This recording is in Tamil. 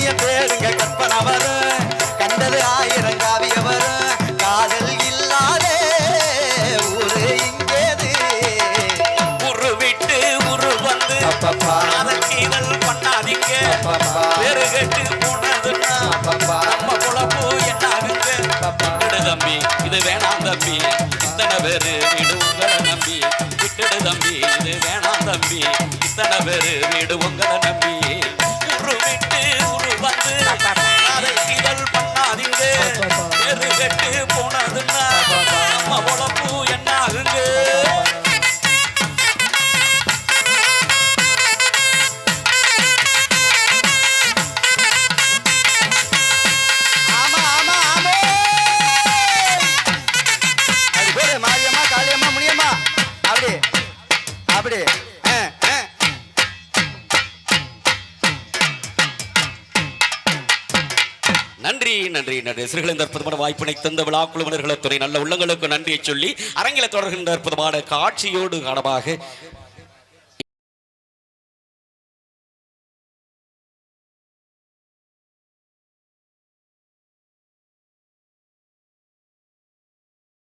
கண்ணியம் தேடுங்க கற்பனை வரும் கண்டது ஆயிரம் காவிய வரும் காதல் இல்லாதே ஊரு இங்கேது உரு விட்டு உரு வந்து காதல் கீதல் பண்ணாதீங்க வேறு கட்டு போனதுன்னா நம்ம குழப்பு என்னாகுங்க விட்டுடு தம்பி இது வேணாம் தம்பி இத்தனை பேரு வீடு உங்களை நம்பி விட்டுடு தம்பி இது வேணாம் தம்பி இத்தனை பேரு வீடு உங்களை நம்பி உரு விட்டு உரு வந்து காதல் கீதல் பண்ணாதீங்க வேறு கட்டு போனதுன்னா நம்ம குழப்பு என்னாகுங்க நன்றி நன்றி நன்றி சிறுகளை இந்த அற்புதமான வாய்ப்பினை தந்த விழா குழுவினர்கள் துணை நல்ல உள்ளங்களுக்கு நன்றியை சொல்லி அரங்கில தொடர்கின்ற அற்புதமான காட்சியோடு காணமாக